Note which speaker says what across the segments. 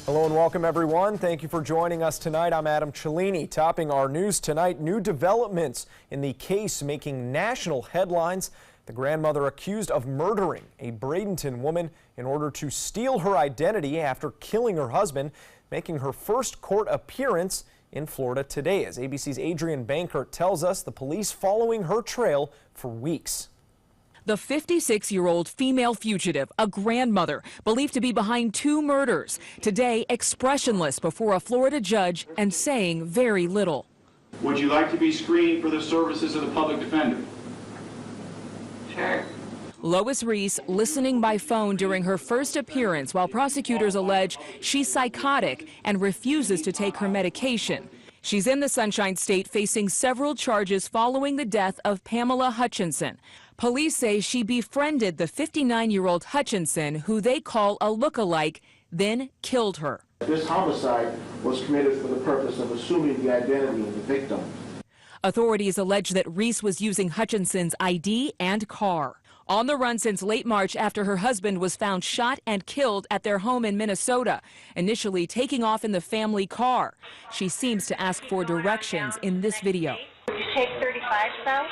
Speaker 1: Hello and welcome everyone. Thank you for joining us tonight. I'm Adam Cellini. Topping our news tonight, new developments in the case making national headlines. The grandmother accused of murdering a Bradenton woman in order to steal her identity after killing her husband, making her first court appearance in Florida today. As ABC's Adrian Bankert tells us, the police following her trail for weeks.
Speaker 2: The 56-year-old female fugitive, a grandmother, believed to be behind two murders, today expressionless before a Florida judge and saying very little.
Speaker 3: Would you like to be screened for the services of the public defender? Sure.
Speaker 2: Lois Reese listening by phone during her first appearance while prosecutors allege she's psychotic and refuses to take her medication. She's in the Sunshine State facing several charges following the death of Pamela Hutchinson. Police say she befriended the 59-year-old Hutchinson, who they call a look-alike, then killed her.
Speaker 4: This homicide was committed for the purpose of assuming the identity of the victim.
Speaker 2: Authorities allege that Reese was using Hutchinson's ID and car. On the run since late March after her husband was found shot and killed at their home in Minnesota, initially taking off in the family car. She seems to ask for directions in this video.
Speaker 5: You take 35 south,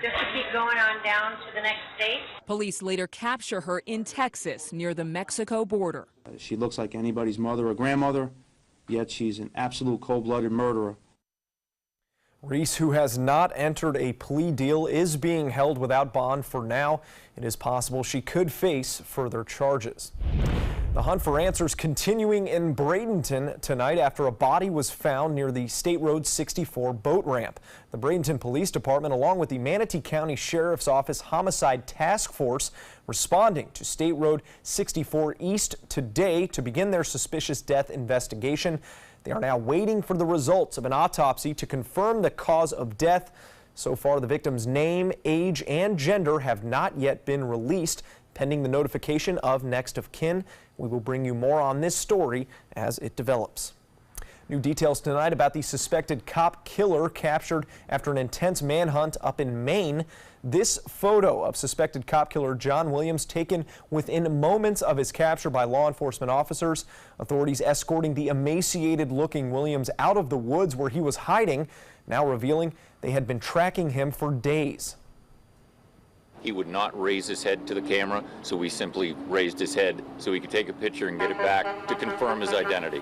Speaker 5: just to keep going on down to the next state.
Speaker 2: Police later capture her in Texas near the Mexico border.
Speaker 6: She looks like anybody's mother or grandmother, yet she's an absolute cold-blooded murderer.
Speaker 1: Reese, who has not entered a plea deal, is being held without bond for now. It is possible she could face further charges. The hunt for answers continuing in Bradenton tonight after a body was found near the State Road 64 boat ramp. The Bradenton Police Department, along with the Manatee County Sheriff's Office Homicide Task Force, responding to State Road 64 East today to begin their suspicious death investigation. They are now waiting for the results of an autopsy to confirm the cause of death. So far, the victim's name, age, and gender have not yet been released, pending the notification of next of kin. We will bring you more on this story as it develops. New details tonight about the suspected cop killer captured after an intense manhunt up in Maine. This photo of suspected cop killer John Williams taken within moments of his capture by law enforcement officers. Authorities escorting the emaciated-looking Williams out of the woods where he was hiding, now revealing they had been tracking him for days.
Speaker 7: He would not raise his head to the camera, so we simply raised his head so he could take a picture and get it back to confirm his identity.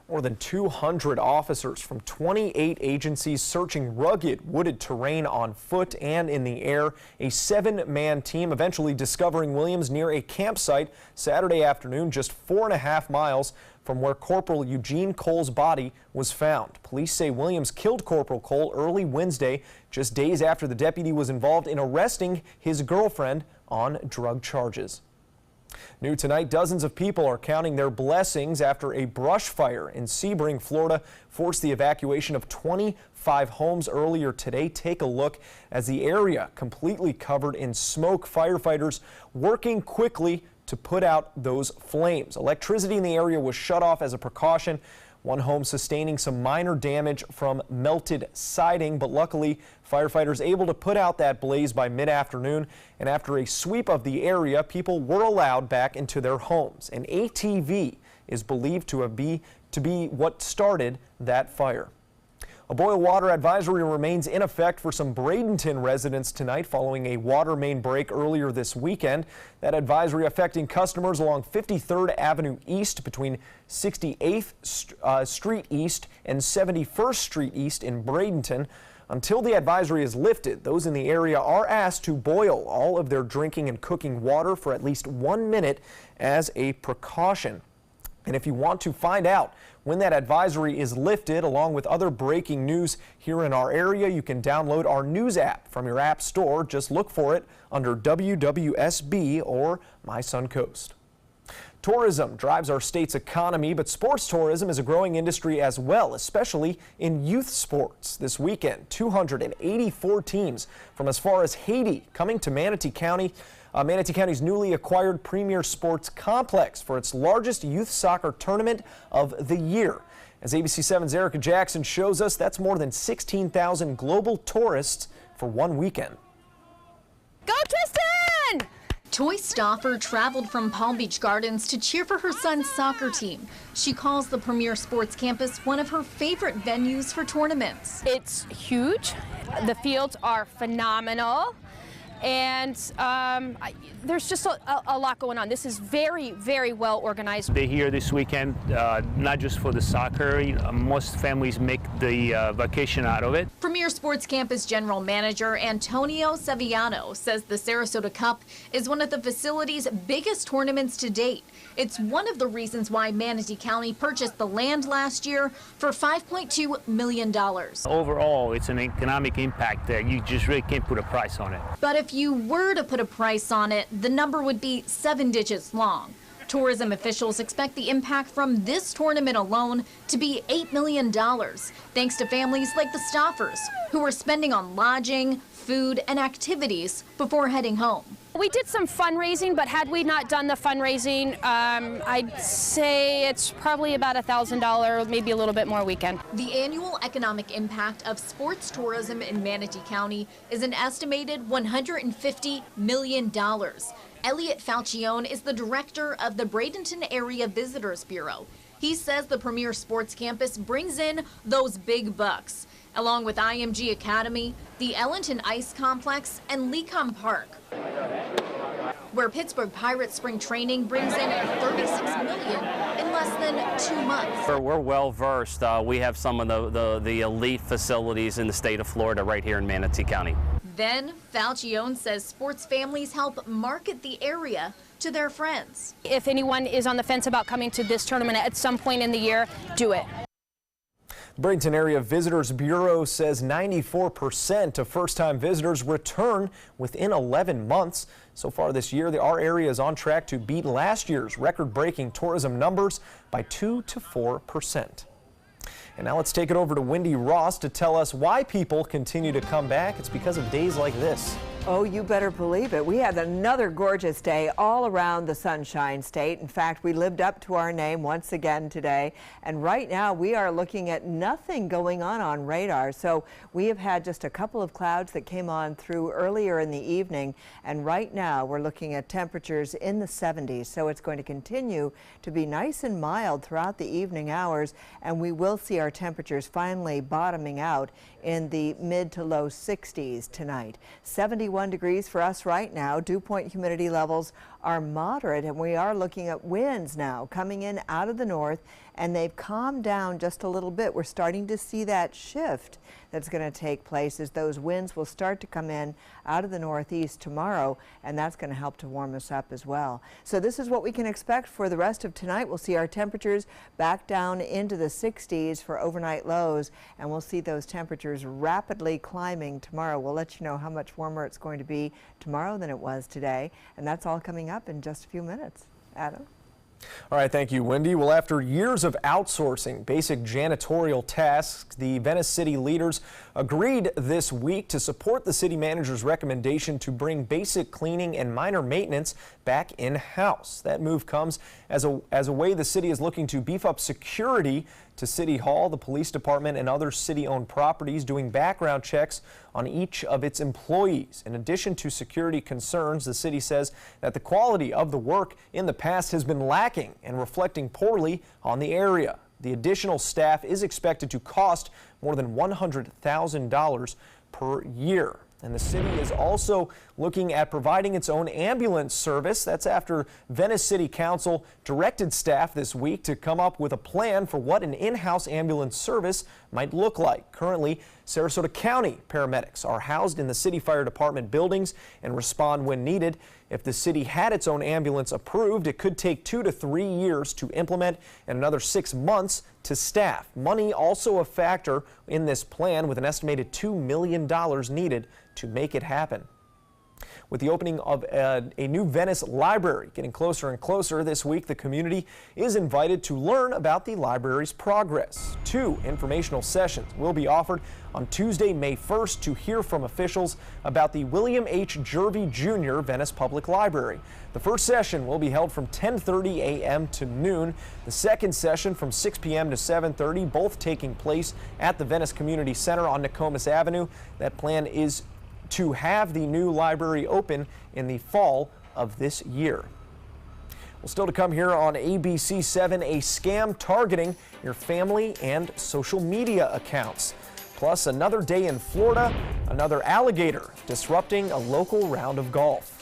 Speaker 1: More than 200 officers from 28 agencies searching rugged, wooded terrain on foot and in the air. A 7-man team eventually discovering Williams near a campsite Saturday afternoon, just 4.5 miles from where Corporal Eugene Cole's body was found. Police say Williams killed Corporal Cole early Wednesday, just days after the deputy was involved in arresting his girlfriend on drug charges. New tonight, dozens of people are counting their blessings after a brush fire in Sebring, Florida, forced the evacuation of 25 homes earlier today. Take a look as the area completely covered in smoke. Firefighters working quickly to put out those flames. Electricity in the area was shut off as a precaution. One home sustaining some minor damage from melted siding, but luckily firefighters able to put out that blaze by mid-afternoon. And after a sweep of the area, people were allowed back into their homes. An ATV is believed to be what started that fire. A boil water advisory remains in effect for some Bradenton residents tonight following a water main break earlier this weekend. That advisory affecting customers along 53rd Avenue East between 68th Street East and 71st Street East in Bradenton. Until the advisory is lifted, those in the area are asked to boil all of their drinking and cooking water for at least 1 minute as a precaution. And if you want to find out when that advisory is lifted, along with other breaking news here in our area, you can download our news app from your app store. Just look for it under WWSB or My Suncoast. Tourism drives our state's economy, but sports tourism is a growing industry as well, especially in youth sports. This weekend, 284 teams from as far as Haiti coming to Manatee County. Manatee County's newly acquired Premier Sports Complex for its largest youth soccer tournament of the year. As ABC 7's Erica Jackson shows us, that's more than 16,000 global tourists for one weekend.
Speaker 8: Go Tristan! Toy Stauffer traveled from Palm Beach Gardens to cheer for her son's soccer team. She calls the Premier Sports Campus one of her favorite venues for tournaments.
Speaker 9: It's huge. The fields are phenomenal. And there's just a lot going on. This is very, very well organized.
Speaker 10: They're here this weekend, not just for the soccer. Most families make the vacation out of it.
Speaker 8: Premier Sports Campus General Manager Antonio Sevillano says the Sarasota Cup is one of the facility's biggest tournaments to date. It's one of the reasons why Manatee County purchased the land last year for $5.2 million.
Speaker 10: Overall, it's an economic impact that you just really can't put a price on it.
Speaker 8: But if you were to put a price on it, the number would be 7 digits long. Tourism officials expect the impact from this tournament alone to be $8 million, thanks to families like the Stauffers, who are spending on lodging, food, and activities before heading home.
Speaker 9: We did some fundraising, but had we not done the fundraising, I'd say it's probably about $1,000, maybe a little bit more weekend.
Speaker 8: The annual economic impact of sports tourism in Manatee County is an estimated $150 million. Elliot Falcione is the director of the Bradenton Area Visitors Bureau. He says the Premier Sports Campus brings in those big bucks, along with IMG Academy, the Ellington Ice Complex, and Lecom Park, where Pittsburgh Pirates spring training brings in $36 million in less than 2 months.
Speaker 11: We're well versed. We have some of the elite facilities in the state of Florida right here in Manatee County.
Speaker 8: Then Falcione says sports families help market the area to their friends.
Speaker 9: If anyone is on the fence about coming to this tournament at some point in the year, do it.
Speaker 1: The Bradenton Area Visitors Bureau says 94% of first-time visitors return within 11 months. So far this year, our area is on track to beat last year's record-breaking tourism numbers by 2 to 4%. And now let's take it over to Wendy Ross to tell us why people continue to come back. It's because of days like this.
Speaker 12: Oh, you better believe it. We had another gorgeous day all around the Sunshine State. In fact, we lived up to our name once again today. And right now we are looking at nothing going on radar. So we have had just a couple of clouds that came on through earlier in the evening. And right now we're looking at temperatures in the 70s. So it's going to continue to be nice and mild throughout the evening hours. And we will see our temperatures finally bottoming out in the mid to low 60s tonight. 71 degrees for us right now. Dew point humidity levels are moderate, and we are looking at winds now coming in out of the north, and they've calmed down just a little bit. We're starting to see that shift that's going to take place as those winds will start to come in out of the northeast tomorrow, and that's going to help to warm us up as well. So this is what we can expect for the rest of tonight. We'll see our temperatures back down into the 60s for overnight lows, and we'll see those temperatures rapidly climbing tomorrow. We'll let you know how much warmer it's going to be tomorrow than it was today, and that's all coming up in just a few minutes. Adam?
Speaker 1: All right, thank you, Wendy. Well, after years of outsourcing basic janitorial tasks, the Venice City leaders agreed this week to support the city manager's recommendation to bring basic cleaning and minor maintenance back in-house. That move comes as a way the city is looking to beef up security to City Hall, the police department, and other city-owned properties, doing background checks on each of its employees. In addition to security concerns, the city says that the quality of the work in the past has been lacking and reflecting poorly on the area. The additional staff is expected to cost more than $100,000 per year. And the city is also looking at providing its own ambulance service. That's after Venice City Council directed staff this week to come up with a plan for what an in-house ambulance service might look like. Currently, Sarasota County paramedics are housed in the city fire department buildings and respond when needed. If the city had its own ambulance approved, it could take 2 to 3 years to implement and another 6 months to staff. Money also a factor in this plan, with an estimated $2 million needed to make it happen. With the opening of a new Venice library getting closer and closer this week, the community is invited to learn about the library's progress. 2 informational sessions will be offered on Tuesday, May 1st, to hear from officials about the William H. Jervey Jr. Venice Public Library. The first session will be held from 10:30 a.m. to noon. The second session from 6 p.m. to 7:30, both taking place at the Venice Community Center on Nokomis Avenue. That plan is to have the new library open in the fall of this year. Well, still to come here on ABC 7, a scam targeting your family and social media accounts. Plus, another day in Florida, another alligator disrupting a local round of golf.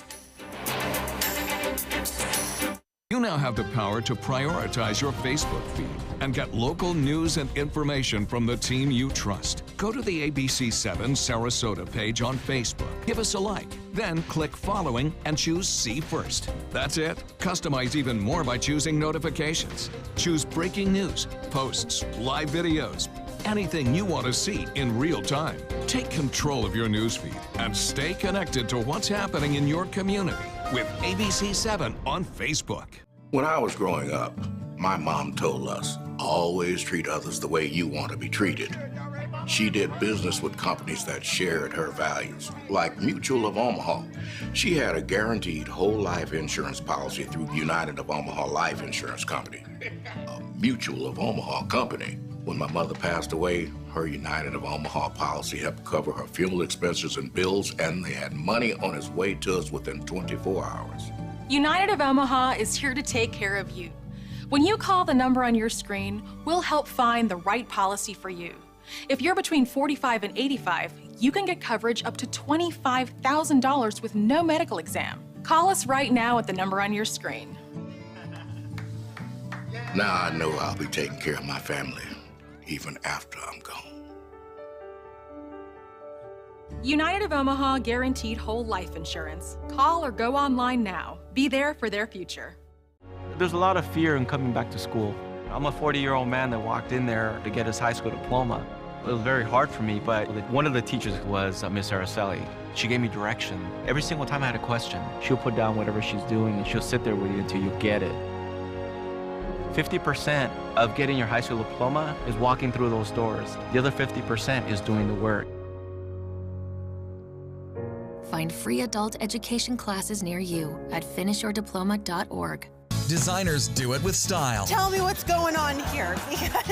Speaker 13: You now have the power to prioritize your Facebook feed and get local news and information from the team you trust. Go to the ABC 7 Sarasota page on Facebook. Give us a like, then click following and choose See First. That's it. Customize even more by choosing notifications. Choose breaking news, posts, live videos, anything you want to see in real time. Take control of your newsfeed and stay connected to what's happening in your community with ABC 7 on Facebook.
Speaker 14: When I was growing up, my mom told us, always treat others the way you want to be treated. She did business with companies that shared her values, like Mutual of Omaha. She had a guaranteed whole life insurance policy through United of Omaha Life Insurance Company, a Mutual of Omaha company. When my mother passed away, her United of Omaha policy helped cover her funeral expenses and bills, and they had money on its way to us within 24 hours.
Speaker 15: United of Omaha is here to take care of you. When you call the number on your screen, we'll help find the right policy for you. If you're between 45 and 85, you can get coverage up to $25,000 with no medical exam. Call us right now at the number on your screen.
Speaker 14: Now I know I'll be taking care of my family, even after I'm gone.
Speaker 15: United of Omaha guaranteed whole life insurance. Call or go online now. Be there for their future.
Speaker 16: There's a lot of fear in coming back to school. I'm a 40-year-old man that walked in there to get his high school diploma. It was very hard for me, but one of the teachers was Miss Araceli. She gave me direction. Every single time I had a question, she'll put down whatever she's doing and she'll sit there with you until you get it. 50% of getting your high school diploma is walking through those doors. The other 50% is doing the work.
Speaker 17: Find free adult education classes near you at finishyourdiploma.org.
Speaker 18: Designers do it with style.
Speaker 19: Tell me what's going on here.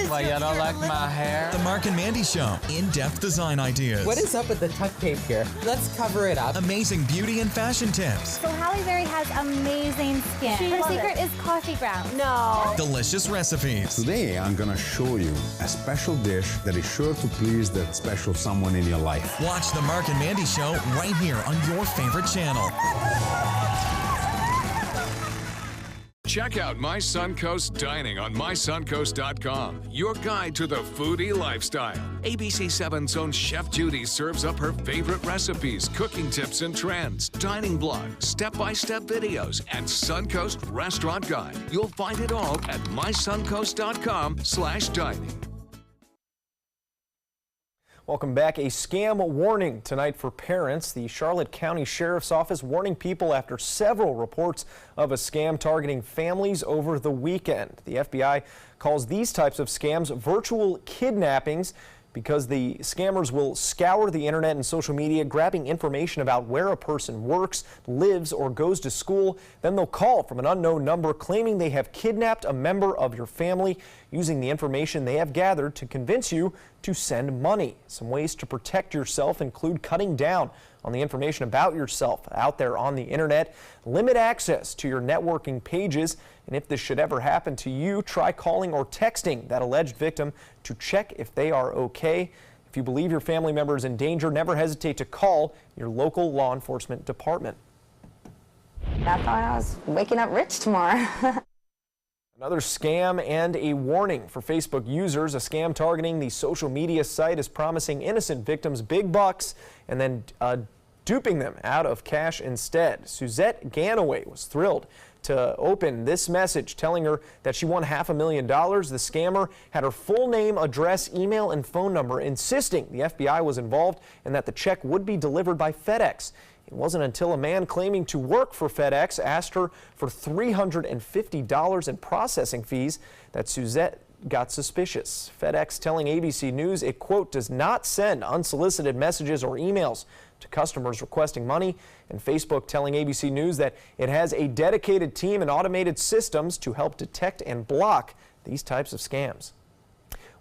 Speaker 20: Why, you don't like my hair?
Speaker 18: The Mark and Mandy Show. In-depth design ideas.
Speaker 20: What is up with the tuck tape here? Let's cover it up.
Speaker 18: Amazing beauty and fashion tips.
Speaker 21: So Halle Berry has amazing skin. Her secret is coffee grounds.
Speaker 19: No.
Speaker 18: Delicious recipes.
Speaker 22: Today, I'm gonna show you a special dish that is sure to please that special someone in your life.
Speaker 18: Watch the Mark and Mandy Show right here on your favorite channel.
Speaker 13: Check out My Suncoast Dining on mysuncoast.com, your guide to the foodie lifestyle. ABC 7's own Chef Judy serves up her favorite recipes, cooking tips and trends, dining blog, step-by-step videos, and Suncoast Restaurant Guide. You'll find it all at mysuncoast.com/dining.
Speaker 1: Welcome back. A scam warning tonight for parents. The Charlotte County Sheriff's Office warning people after several reports of a scam targeting families over the weekend. The FBI calls these types of scams virtual kidnappings because the scammers will scour the internet and social media, grabbing information about where a person works, lives, or goes to school. Then they'll call from an unknown number claiming they have kidnapped a member of your family, using the information they have gathered to convince you to send money. Some ways to protect yourself include cutting down on the information about yourself out there on the internet, limit access to your networking pages, and if this should ever happen to you, try calling or texting that alleged victim to check if they are okay. If you believe your family member is in danger, never hesitate to call your local law enforcement department.
Speaker 23: I thought I was waking up rich tomorrow.
Speaker 1: Another scam and a warning for Facebook users. A scam targeting the social media site is promising innocent victims big bucks and then duping them out of cash instead. Suzette Ganaway was thrilled to open this message telling her that she won $500,000. The scammer had her full name, address, email, and phone number, insisting the FBI was involved and that the check would be delivered by FedEx. It wasn't until a man claiming to work for FedEx asked her for $350 in processing fees that Suzette got suspicious. FedEx telling ABC News it, quote, does not send unsolicited messages or emails to customers requesting money, and Facebook telling ABC News that it has a dedicated team and automated systems to help detect and block these types of scams.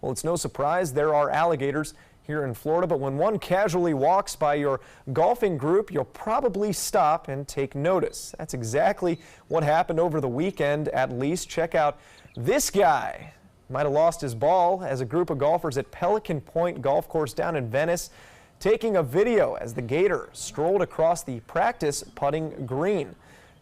Speaker 1: Well, it's no surprise there are alligators here in Florida, but when one casually walks by your golfing group, you'll probably stop and take notice. That's exactly what happened over the weekend, at least. Check out this guy. Might have lost his ball as a group of golfers at Pelican Point Golf Course down in Venice taking a video as the Gator strolled across the practice putting green.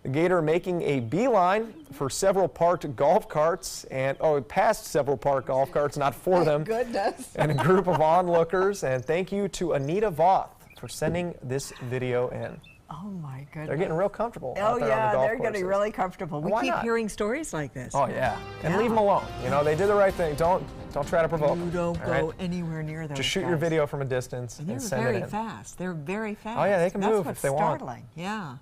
Speaker 1: The Gator making a beeline for several parked golf carts and, past several parked golf carts, not for them.
Speaker 12: Goodness.
Speaker 1: And a group of onlookers. And thank you to Anita Voth for sending this video in.
Speaker 12: Oh my goodness.
Speaker 1: They're getting real comfortable.
Speaker 12: Oh
Speaker 1: out there
Speaker 12: yeah,
Speaker 1: on the golf
Speaker 12: they're getting really comfortable. We
Speaker 1: Why
Speaker 12: keep
Speaker 1: not?
Speaker 12: hearing stories like this.
Speaker 1: Oh yeah, and leave them alone. You know, they did the right thing. Don't try to provoke them.
Speaker 12: You don't
Speaker 1: all
Speaker 12: go
Speaker 1: right?
Speaker 12: anywhere near those
Speaker 1: Just shoot
Speaker 12: guys.
Speaker 1: your video from a distance
Speaker 12: And
Speaker 1: and
Speaker 12: they're
Speaker 1: send it
Speaker 12: very
Speaker 1: in.
Speaker 12: fast. They're very fast.
Speaker 1: Oh yeah, they can
Speaker 12: That's
Speaker 1: move
Speaker 12: what's
Speaker 1: if they want.
Speaker 12: startling. Yeah.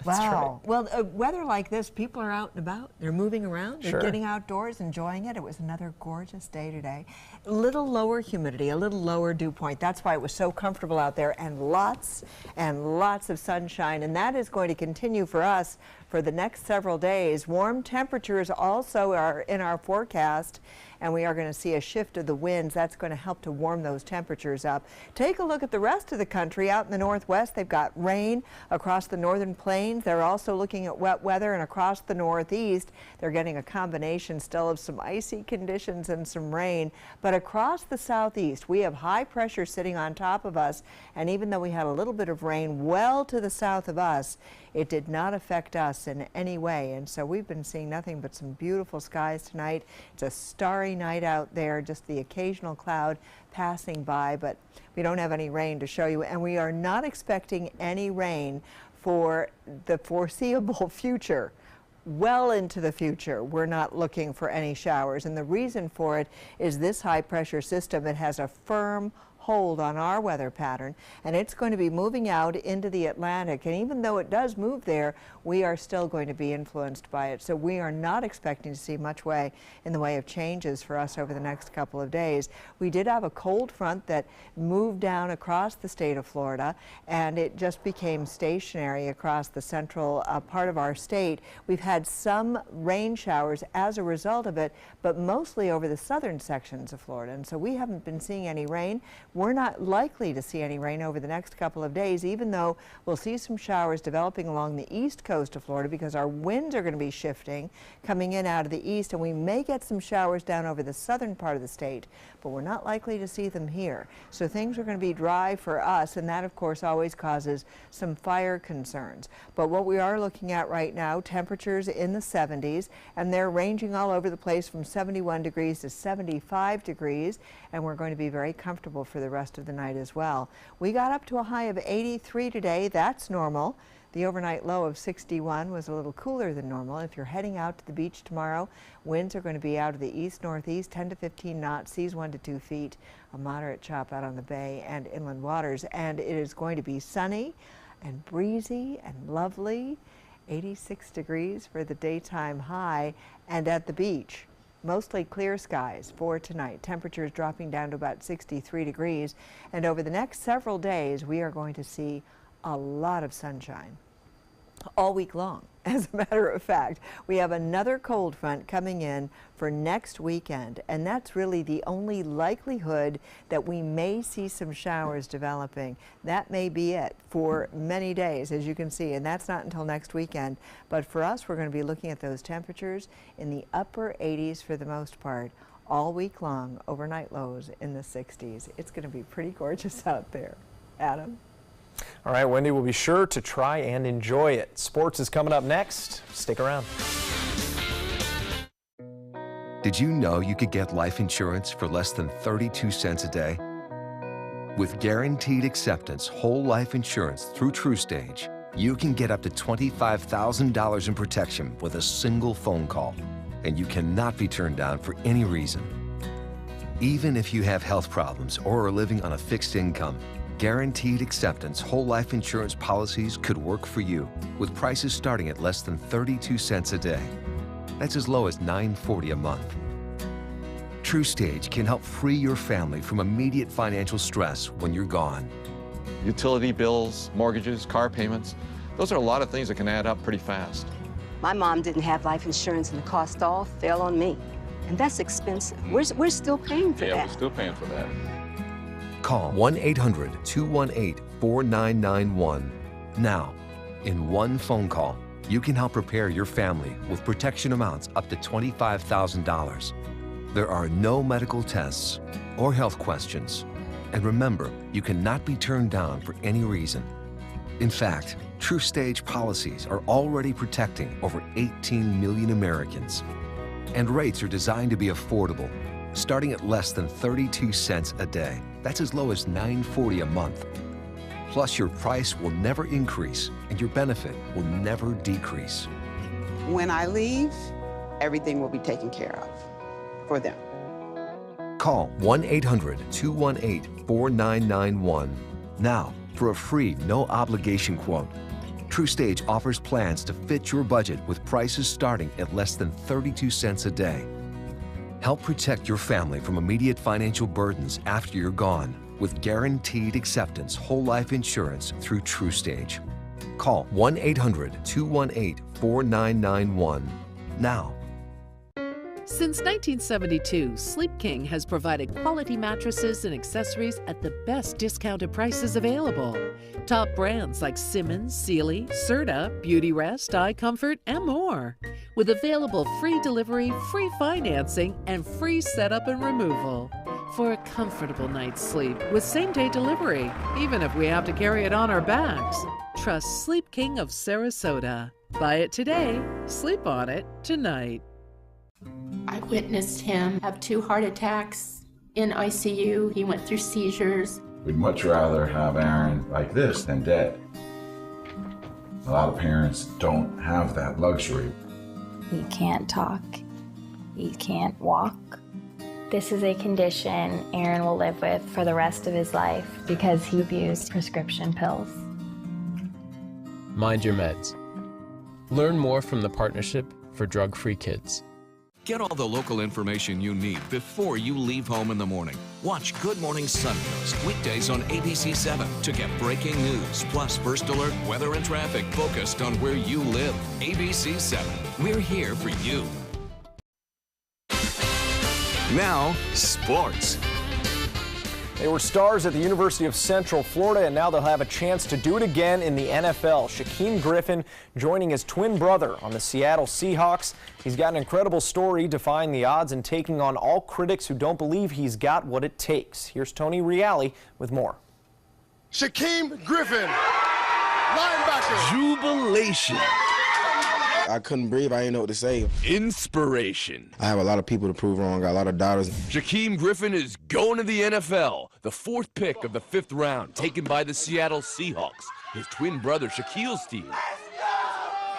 Speaker 12: Wow. Well, weather like this, people are out and about. They're moving around. They're
Speaker 1: Sure.
Speaker 12: getting outdoors, enjoying it. It was another gorgeous day today. A little lower humidity, a little lower dew point. That's why it was so comfortable out there, and lots of sunshine. And that is going to continue for us for the next several days. Warm temperatures also are in our forecast, and we are going to see a shift of the winds. That's going to help to warm those temperatures up. Take a look at the rest of the country. Out in the northwest, they've got rain across the northern plains. They're also looking at wet weather, and across the northeast, they're getting a combination still of some icy conditions and some rain. But across the southeast, we have high pressure sitting on top of us, and even though we had a little bit of rain well to the south of us, it did not affect us in any way. And so we've been seeing nothing but some beautiful skies tonight. It's a starry night out there, just the occasional cloud passing by, but we don't have any rain to show you, and we are not expecting any rain for the foreseeable future. Well into the future, we're not looking for any showers, and the reason for it is this high pressure system. It has a firm hold on our weather pattern, and it's going to be moving out into the Atlantic, and even though it does move there, we are still going to be influenced by it. So we are not expecting to see much in the way of changes for us over the next couple of days. We did have a cold front that moved down across the state of Florida, and it just became stationary across the central part of our state. We've had some rain showers as a result of it, but mostly over the southern sections of Florida, and so we haven't been seeing any rain. We're not likely to see any rain over the next couple of days, even though we'll see some showers developing along the east coast of Florida because our winds are going to be shifting, coming in out of the east, and we may get some showers down over the southern part of the state, but we're not likely to see them here. So things are going to be dry for us, and that, of course, always causes some fire concerns. But what we are looking at right now, temperatures in the 70s, and they're ranging all over the place from 71 degrees to 75 degrees, and we're going to be very comfortable for the rest of the night as well. We got up to a high of 83 today. That's normal. The overnight low of 61 was a little cooler than normal. If you're heading out to the beach tomorrow, winds are going to be out of the east-northeast, 10 to 15 knots, seas 1 to 2 feet, a moderate chop out on the bay and inland waters. And it is going to be sunny and breezy and lovely, 86 degrees for the daytime high, and at the beach, mostly clear skies for tonight. Temperatures dropping down to about 63 degrees. And over the next several days, we are going to see a lot of sunshine all week long. As a matter of fact, we have another cold front coming in for next weekend, and that's really the only likelihood that we may see some showers developing. That may be it for many days, as you can see, and that's not until next weekend. But for us, we're going to be looking at those temperatures in the upper 80s for the most part all week long, overnight lows in the 60s. It's going to be pretty gorgeous out there. Adam?
Speaker 1: All right, Wendy will be sure to try and enjoy it. Sports is coming up next. Stick around.
Speaker 3: Did you know you could get life insurance for less than 32 cents a day? With Guaranteed Acceptance whole life insurance through TruStage, you can get up to $25,000 in protection with a single phone call, and you cannot be turned down for any reason. Even if you have health problems or are living on a fixed income, Guaranteed Acceptance whole life insurance policies could work for you with prices starting at less than 32 cents a day. That's as low as $9.40 a month. TruStage can help free your family from immediate financial stress when you're gone.
Speaker 4: Utility bills, mortgages, car payments, those are a lot of things that can add up pretty fast.
Speaker 23: My mom didn't have life insurance and the cost all fell on me. And that's expensive. We're still paying for that.
Speaker 4: Yeah, we're still paying for that.
Speaker 3: Call 1-800-218-4991 now. In one phone call, you can help prepare your family with protection amounts up to $25,000. There are no medical tests or health questions. And remember, you cannot be turned down for any reason. In fact, TruStage policies are already protecting over 18 million Americans. And rates are designed to be affordable, starting at less than 32 cents a day. That's as low as $9.40 a month. Plus, your price will never increase and your benefit will never decrease.
Speaker 2: When I leave, everything will be taken care of for them.
Speaker 3: Call 1-800-218-4991 now for a free, no-obligation quote. TruStage offers plans to fit your budget with prices starting at less than 32 cents a day. Help protect your family from immediate financial burdens after you're gone with guaranteed acceptance whole life insurance through TruStage. Call 1-800-218-4991 now.
Speaker 5: Since 1972, Sleep King has provided quality mattresses and accessories at the best discounted prices available. Top brands like Simmons, Sealy, Serta, Beautyrest, iComfort, and more. With available free delivery, free financing, and free setup and removal. For a comfortable night's sleep with same-day delivery, even if we have to carry it on our backs. Trust Sleep King of Sarasota. Buy it today, sleep on it tonight.
Speaker 6: I witnessed him have 2 heart attacks in ICU. He went through seizures.
Speaker 24: We'd much rather have Aaron like this than dead. A lot of parents don't have that luxury.
Speaker 21: He can't talk. He can't walk. This is a condition Aaron will live with for the rest of his life because he abused prescription pills.
Speaker 25: Mind your meds. Learn more from the Partnership for Drug-Free Kids.
Speaker 13: Get all the local information you need before you leave home in the morning. Watch Good Morning Suncoast weekdays on ABC 7 to get breaking news, plus first alert, weather, and traffic focused on where you live. ABC 7, we're here for you.
Speaker 18: Now, sports.
Speaker 1: They were stars at the University of Central Florida, and now they'll have a chance to do it again in the NFL. Shaquem Griffin joining his twin brother on the Seattle Seahawks. He's got an incredible story, defying the odds and taking on all critics who don't believe he's got what it takes. Here's Tony Reale with more.
Speaker 26: Shaquem Griffin, linebacker.
Speaker 27: Jubilation.
Speaker 28: I couldn't breathe. I didn't know what to say.
Speaker 27: Inspiration.
Speaker 28: I have a lot of people to prove wrong. Got a lot of doubters.
Speaker 27: Shaquem Griffin is going to the NFL. The 4th pick of the 5th round, taken by the Seattle Seahawks. His twin brother Shaquille's team.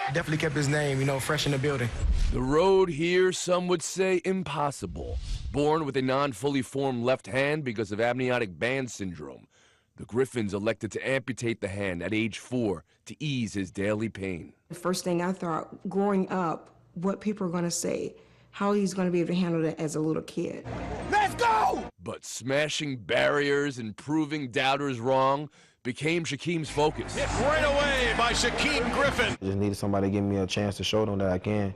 Speaker 28: Definitely kept his name, fresh in the building.
Speaker 27: The road here, some would say impossible. Born with a non-fully formed left hand because of amniotic band syndrome, the Griffins elected to amputate the hand at age 4 to ease his daily pain.
Speaker 29: The first thing I thought growing up, what people are going to say, how he's going to be able to handle that as a little kid.
Speaker 26: Let's go!
Speaker 27: But smashing barriers and proving doubters wrong became Shaquem's focus.
Speaker 26: Hit right away by Shaquem Griffin.
Speaker 28: Just needed somebody to give me a chance to show them that I can.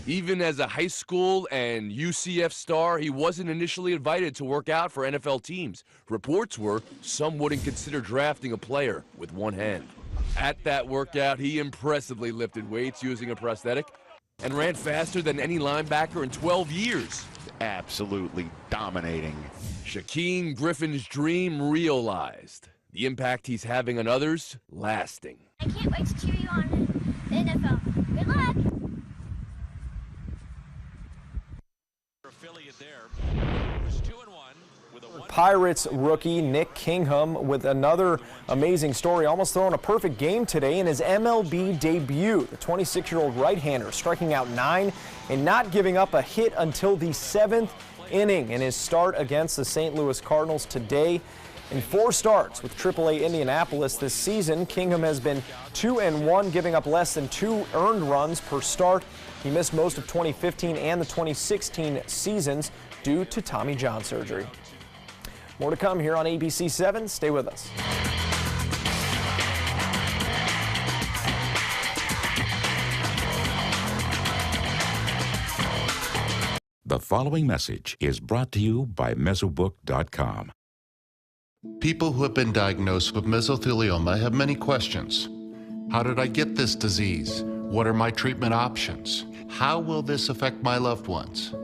Speaker 27: Even as a high school and UCF star, he wasn't initially invited to work out for NFL teams. Reports were some wouldn't consider drafting a player with one hand. At that workout, he impressively lifted weights using a prosthetic and ran faster than any linebacker in 12 years. Absolutely dominating. Shaquem Griffin's dream realized. The impact he's having on others, lasting.
Speaker 21: I can't wait to cheer you on the NFL. Good luck!
Speaker 1: Pirates rookie Nick Kingham with another amazing story, almost throwing a perfect game today in his MLB debut. The 26-year-old right-hander striking out 9 and not giving up a hit until the 7th inning in his start against the St. Louis Cardinals today. In 4 starts with AAA Indianapolis this season, Kingham has been 2-1, giving up less than 2 earned runs per start. He missed most of 2015 and the 2016 seasons due to Tommy John surgery. More to come here on ABC 7. Stay with us.
Speaker 30: The following message is brought to you by Mesobook.com.
Speaker 7: People who have been diagnosed with mesothelioma have many questions. How did I get this disease? What are my treatment options? How will this affect my loved ones?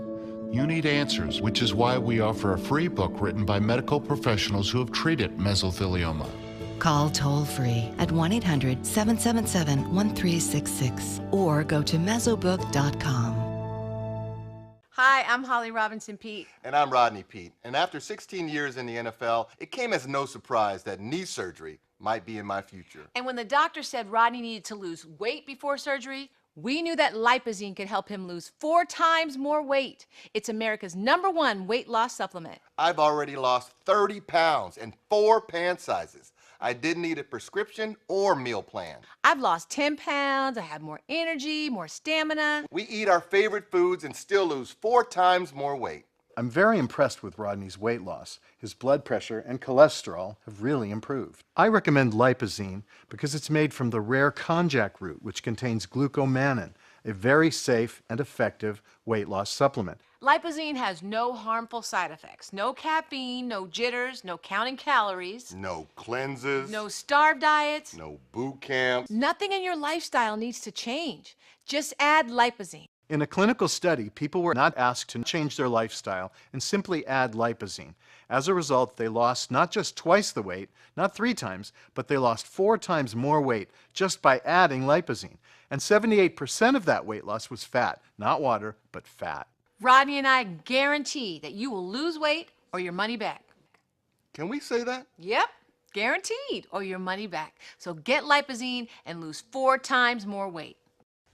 Speaker 7: You need answers, which is why we offer a free book written by medical professionals who have treated mesothelioma.
Speaker 8: Call toll-free at 1-800-777-1366 or go to mesobook.com.
Speaker 9: Hi, I'm Holly Robinson Pete.
Speaker 26: And I'm Rodney Pete. And after 16 years in the NFL, it came as no surprise that knee surgery might be in my future.
Speaker 9: And when the doctor said Rodney needed to lose weight before surgery, we knew that Lipozene could help him lose 4 times more weight. It's America's #1 weight loss supplement.
Speaker 26: I've already lost 30 pounds and 4 pant sizes. I didn't need a prescription or meal plan.
Speaker 9: I've lost 10 pounds, I have more energy, more stamina.
Speaker 26: We eat our favorite foods and still lose 4 times more weight.
Speaker 10: I'm very impressed with Rodney's weight loss. His blood pressure and cholesterol have really improved. I recommend Lipozene because it's made from the rare konjac root, which contains glucomannan, a very safe and effective weight loss supplement.
Speaker 9: Lipozene has no harmful side effects. No caffeine, no jitters, no counting calories.
Speaker 26: No cleanses.
Speaker 9: No starved diets.
Speaker 26: No boot camps.
Speaker 9: Nothing in your lifestyle needs to change. Just add Lipozene.
Speaker 10: In a clinical study, people were not asked to change their lifestyle and simply add Lipozene. As a result, they lost not just twice the weight, not 3 times, but they lost 4 times more weight just by adding Lipozene. And 78% of that weight loss was fat, not water, but fat.
Speaker 9: Rodney and I guarantee that you will lose weight or your money back.
Speaker 26: Can we say that?
Speaker 9: Yep, guaranteed, or your money back. So get Lipozene and lose 4 times more weight.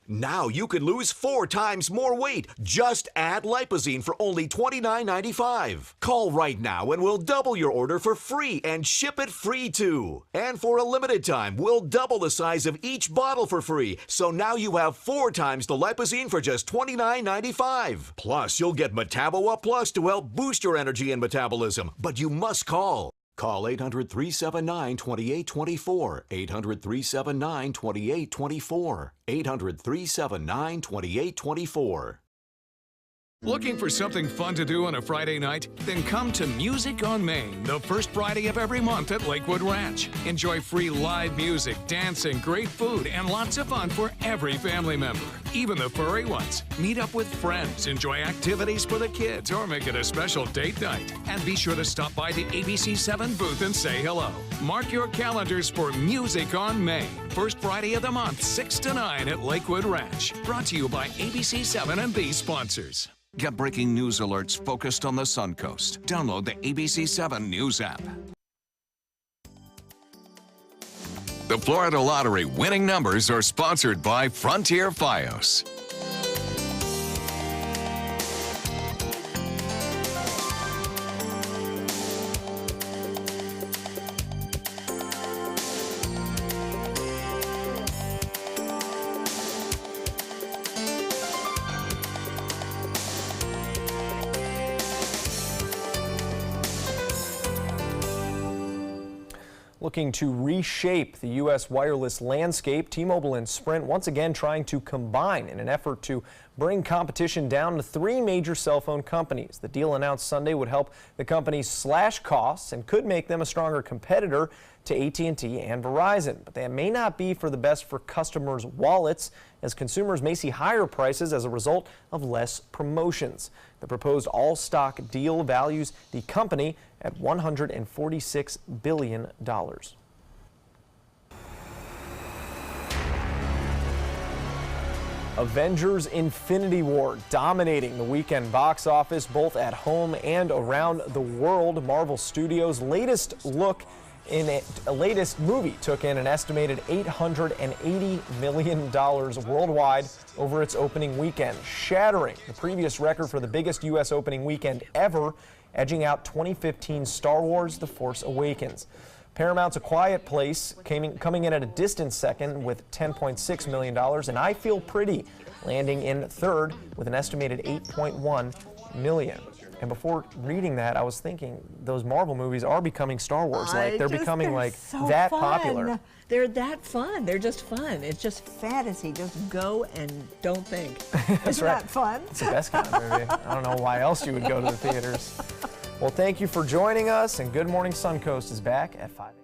Speaker 11: Now you can lose 4 times more weight. Just add Lipozene for only $29.95. Call right now and we'll double your order for free and ship it free too. And for a limited time, we'll double the size of each bottle for free. So now you have 4 times the Lipozene for just $29.95. Plus, you'll get Metabo Up Plus to help boost your energy and metabolism. But you must call. Call 800-379-2824, 800-379-2824, 800-379-2824.
Speaker 13: Looking for something fun to do on a Friday night? Then come to Music on Main, the first Friday of every month at Lakewood Ranch. Enjoy free live music, dancing, great food, and lots of fun for every family member, even the furry ones. Meet up with friends, enjoy activities for the kids, or make it a special date night. And be sure to stop by the ABC7 booth and say hello. Mark your calendars for Music on Main, first Friday of the month, 6 to 9 at Lakewood Ranch. Brought to you by ABC7 and these sponsors. Get breaking news alerts focused on the Suncoast. Download the ABC7 News app. The Florida Lottery winning numbers are sponsored by Frontier Fios.
Speaker 1: Looking to reshape the U.S. wireless landscape, T-Mobile and Sprint once again trying to combine in an effort to bring competition down to 3 major cell phone companies. The deal announced Sunday would help the companies slash costs and could make them a stronger competitor to AT&T and Verizon. But that may not be for the best for customers' wallets, as consumers may see higher prices as a result of less promotions. The proposed all-stock deal values the company at $146 billion. Avengers: Infinity War dominating the weekend box office both at home and around the world. Marvel Studios' latest movie took in an estimated $880 million worldwide over its opening weekend, shattering the previous record for the biggest U.S. opening weekend ever, edging out 2015 Star Wars: The Force Awakens. Paramount's A Quiet Place coming in at a distant second with $10.6 million, and I Feel Pretty landing in third with an estimated $8.1 million. And before reading that, I was thinking those Marvel movies are becoming Star Wars. Like they're becoming like
Speaker 12: so
Speaker 1: that
Speaker 12: fun.
Speaker 1: popular.
Speaker 12: They're that fun. They're just fun. It's just fantasy. Just go and don't think.
Speaker 1: That's
Speaker 12: Isn't
Speaker 1: right.
Speaker 12: that fun?
Speaker 1: It's the best kind of movie. I don't know why else you would go to the theaters. Well, thank you for joining us, and Good Morning Suncoast is back at 5 a.m.